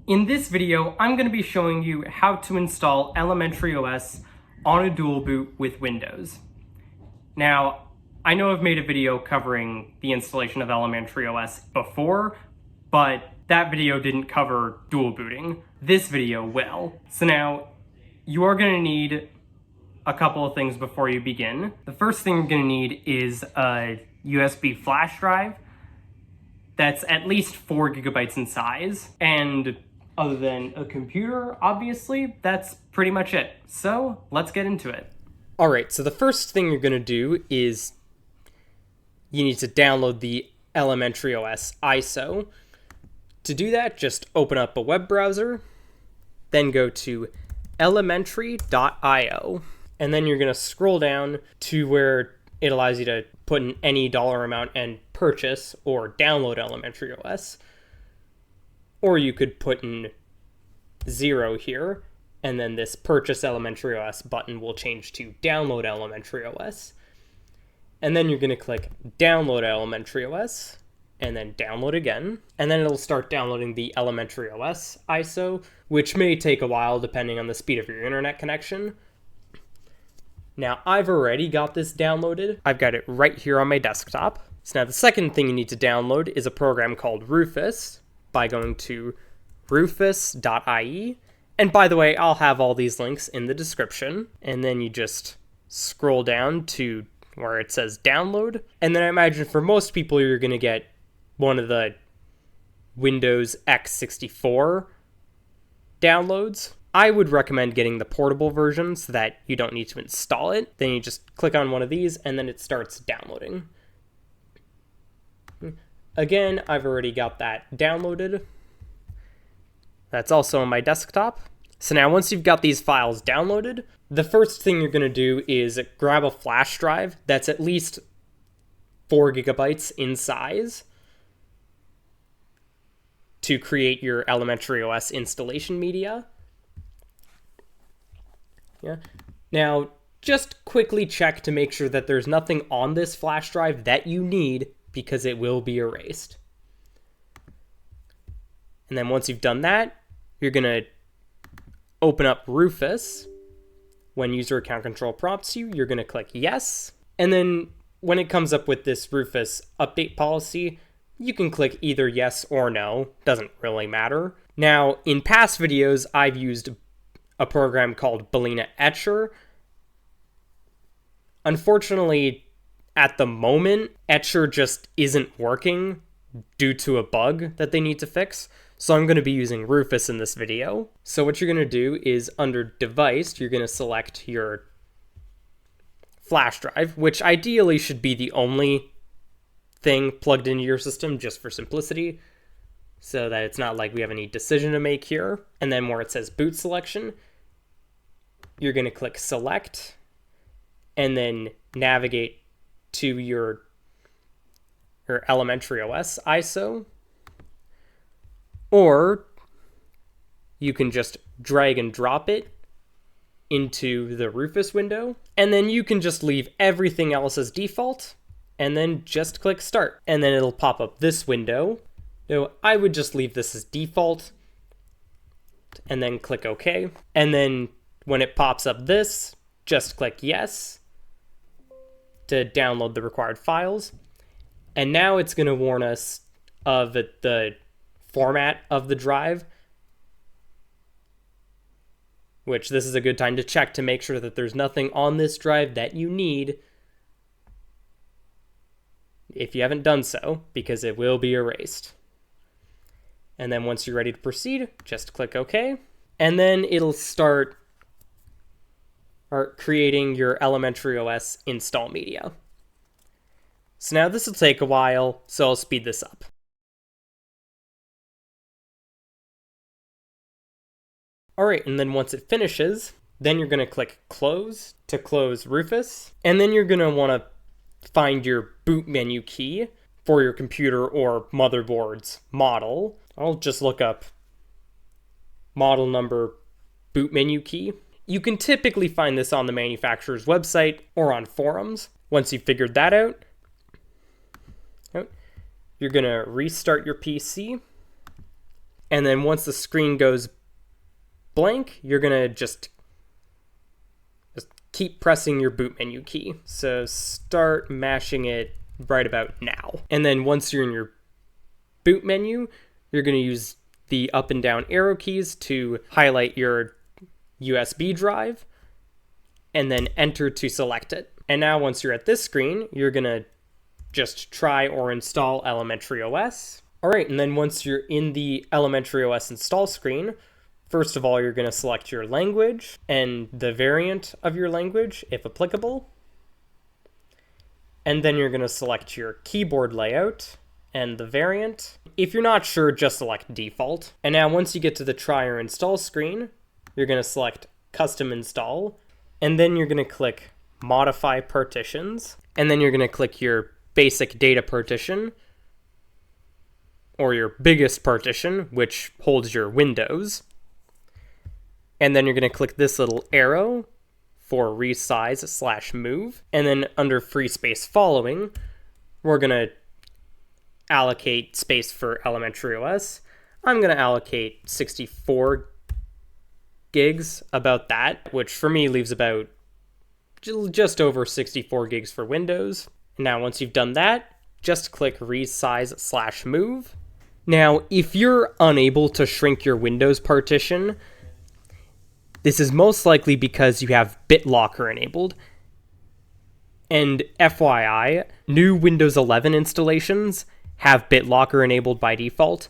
In this video, I'm going to be showing you how to install Elementary OS on a dual boot with Windows. Now, I know I've made a video covering the installation of Elementary OS before, but that video didn't cover dual booting. This video will. So now, you are going to need a couple of things before you begin. The first thing you're going to need is a USB flash drive that's at least 4 gigabytes in size, and other than a computer, obviously, that's pretty much it. So let's get into it. All right, so the first thing you're gonna do is you need to download the Elementary OS ISO. To do that, just open up a web browser, then go to elementary.io, and then you're gonna scroll down to where it allows you to put in any dollar amount and purchase or download Elementary OS. Or you could put in 0 here, and then this Purchase Elementary OS button will change to Download Elementary OS. And then you're going to click Download Elementary OS, and then Download again. And then it'll start downloading the Elementary OS ISO, which may take a while depending on the speed of your internet connection. Now, I've already got this downloaded. I've got it right here on my desktop. So now the second thing you need to download is a program called Rufus, by going to rufus.ie. And by the way, I'll have all these links in the description. And then you just scroll down to where it says download. And then I imagine for most people, you're going to get one of the Windows x64 downloads. I would recommend getting the portable version so that you don't need to install it. Then you just click on one of these and then it starts downloading. Again, I've already got that downloaded. That's also on my desktop. So now once you've got these files downloaded, the first thing you're going to do is grab a flash drive that's at least 4 gigabytes in size to create your Elementary OS installation media. Yeah. Now, just quickly check to make sure that there's nothing on this flash drive that you need, because it will be erased. And then once you've done that, you're going to open up Rufus. When user account control prompts you, you're going to click yes. And then when it comes up with this Rufus update policy, you can click either yes or no. Doesn't really matter. Now, in past videos, I've used a program called Balena Etcher. Unfortunately, at the moment, Etcher just isn't working due to a bug that they need to fix. So I'm going to be using Rufus in this video. So what you're going to do is under Device, you're going to select your flash drive, which ideally should be the only thing plugged into your system just for simplicity, so that it's not like we have any decision to make here. And then where it says boot selection, you're going to click select and then navigate to your Elementary OS ISO, or you can just drag and drop it into the Rufus window, and then you can just leave everything else as default, and then just click start, and then it'll pop up this window. So I would just leave this as default, and then click OK, and then when it pops up this, just click yes to download the required files. And now it's going to warn us of the format of the drive, which this is a good time to check to make sure that there's nothing on this drive that you need if you haven't done so, because it will be erased. And then once you're ready to proceed, just click OK. And then it'll start creating your Elementary OS install media. So now this will take a while, so I'll speed this up. All right, and then once it finishes, then you're going to click close to close Rufus. And then you're going to want to find your boot menu key for your computer or motherboard's model. I'll just look up model number boot menu key. You can typically find this on the manufacturer's website or on forums. Once you've figured that out, you're going to restart your PC. And then once the screen goes blank, you're gonna just keep pressing your boot menu key. So start mashing it right about now. And then once you're in your boot menu, you're gonna use the up and down arrow keys to highlight your USB drive and then enter to select it. And now once you're at this screen, you're gonna just try or install Elementary OS. All right, and then once you're in the Elementary OS install screen, first of all, you're gonna select your language and the variant of your language, if applicable. And then you're gonna select your keyboard layout and the variant. If you're not sure, just select default. And now once you get to the try or install screen, you're gonna select custom install, and then you're gonna click modify partitions, and then you're gonna click your basic data partition, or your biggest partition, which holds your windows. And then you're gonna click this little arrow for resize/move. And then under free space following, we're gonna allocate space for Elementary OS. I'm gonna allocate 64 gigs, about that, which for me leaves about just over 64 gigs for Windows. Now, once you've done that, just click resize/move. Now, if you're unable to shrink your Windows partition, this is most likely because you have BitLocker enabled. And FYI, new Windows 11 installations have BitLocker enabled by default,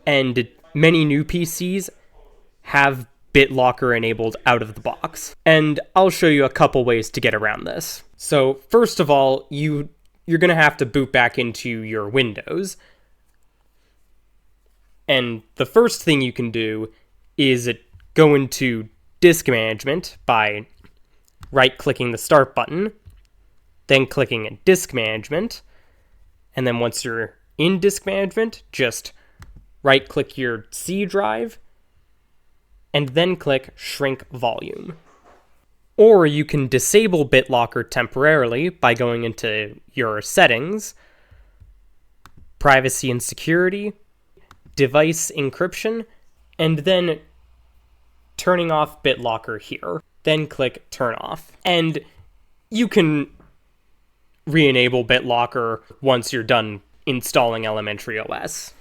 and many new PCs have BitLocker enabled out of the box. And I'll show you a couple ways to get around this. So first of all, you're going to have to boot back into your Windows. And the first thing you can do is go into Disk Management by right-clicking the Start button, then clicking Disk Management, and then once you're in Disk Management, just right-click your C drive, and then click Shrink Volume. Or you can disable BitLocker temporarily by going into your Settings, Privacy and Security, Device Encryption, and then turning off BitLocker here. Then click Turn Off. And you can re-enable BitLocker once you're done installing Elementary OS.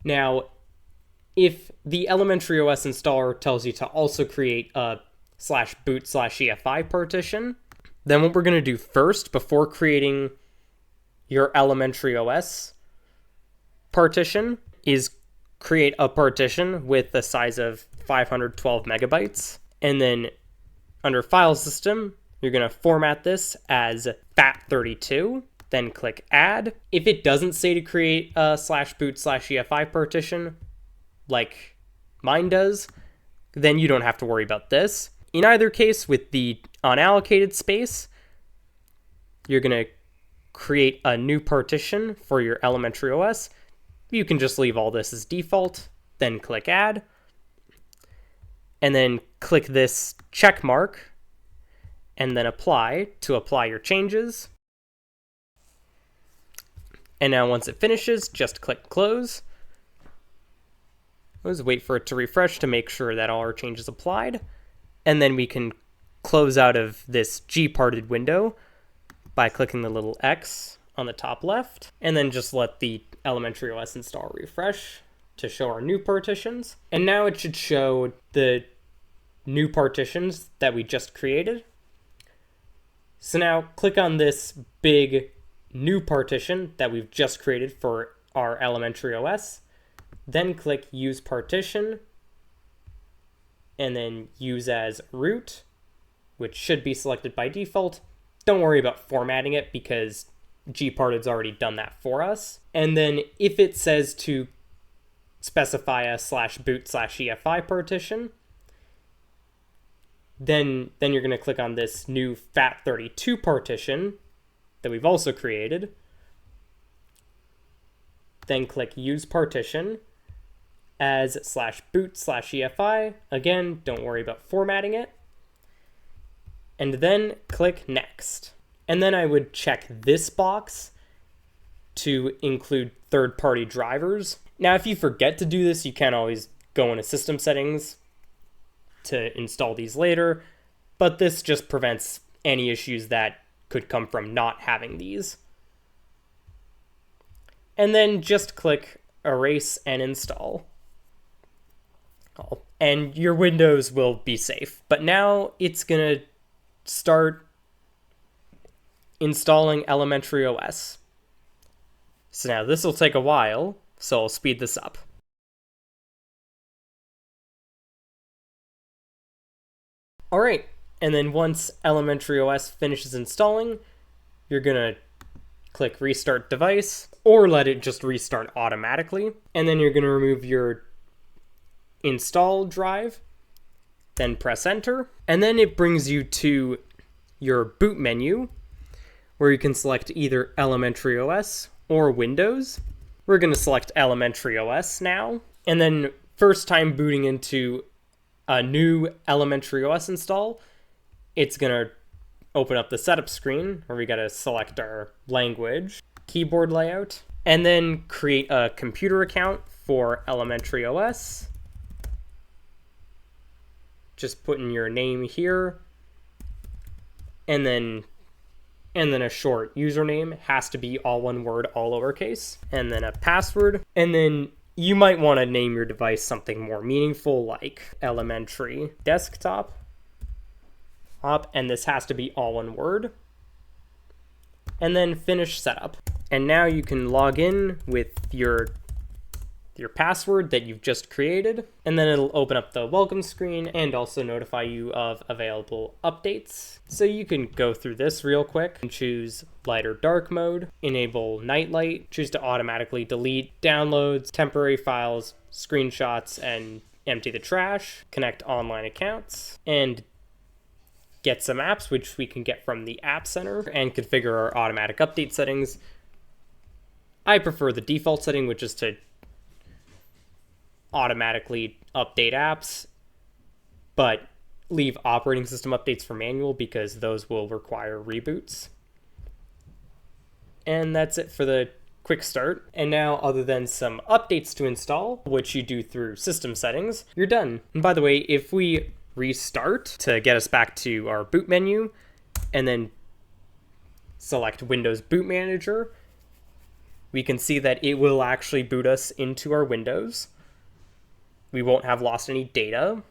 Now, if the Elementary OS installer tells you to also create a /boot/EFI partition, then what we're going to do first, before creating your Elementary OS partition, is create a partition with the size of 512 megabytes. And then under File System, you're going to format this as FAT32, then click Add. If it doesn't say to create a /boot/EFI partition, like mine does, then you don't have to worry about this. In either case, with the unallocated space, you're going to create a new partition for your Elementary OS. You can just leave all this as default, then click Add, and then click this check mark, and then Apply to apply your changes. And now once it finishes, just click Close. Let's wait for it to refresh to make sure that all our changes applied. And then we can close out of this gparted window by clicking the little X on the top left, and then just let the Elementary OS install refresh to show our new partitions. And now it should show the new partitions that we just created. So now click on this big new partition that we've just created for our Elementary OS. Then click Use Partition, and then Use as Root, which should be selected by default. Don't worry about formatting it because gparted's already done that for us. And then if it says to specify a /boot/EFI partition, then you're going to click on this new FAT32 partition that we've also created. Then click Use Partition as /boot/EFI. Again, don't worry about formatting it. And then click Next. And then I would check this box to include third-party drivers. Now, if you forget to do this, you can always go into system settings to install these later, but this just prevents any issues that could come from not having these. And then just click erase and install. And your Windows will be safe. But now it's going to start installing elementary OS. So now this will take a while, so I'll speed this up. All right, and then once elementary OS finishes installing, you're gonna click restart device or let it just restart automatically. And then you're gonna remove your install drive, then press enter. And then it brings you to your boot menu where you can select either elementary OS or Windows. We're gonna select elementary OS now. And then first time booting into a new elementary OS install, it's gonna open up the setup screen where we gotta select our language, keyboard layout, and then create a computer account for elementary OS. Just put in your name here, and then a short username. Has to be all one word, all lowercase, and then a password. And then you might want to name your device something more meaningful, like elementary desktop. And this has to be all one word. And then finish setup. And now you can log in with your password that you've just created, and then it'll open up the welcome screen and also notify you of available updates. So you can go through this real quick and choose light or dark mode, enable night light, choose to automatically delete downloads, temporary files, screenshots, and empty the trash, connect online accounts, and get some apps, which we can get from the App Center, and configure our automatic update settings. I prefer the default setting, which is to automatically update apps, but leave operating system updates for manual because those will require reboots. And that's it for the quick start. And now, other than some updates to install, which you do through system settings, you're done. And by the way, if we restart to get us back to our boot menu and then select Windows Boot Manager, we can see that it will actually boot us into our Windows. We won't have lost any data.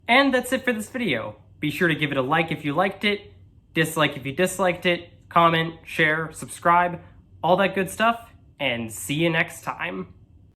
And that's it for this video. Be sure to give it a like if you liked it, dislike if you disliked it, comment, share, subscribe, all that good stuff, and see you next time.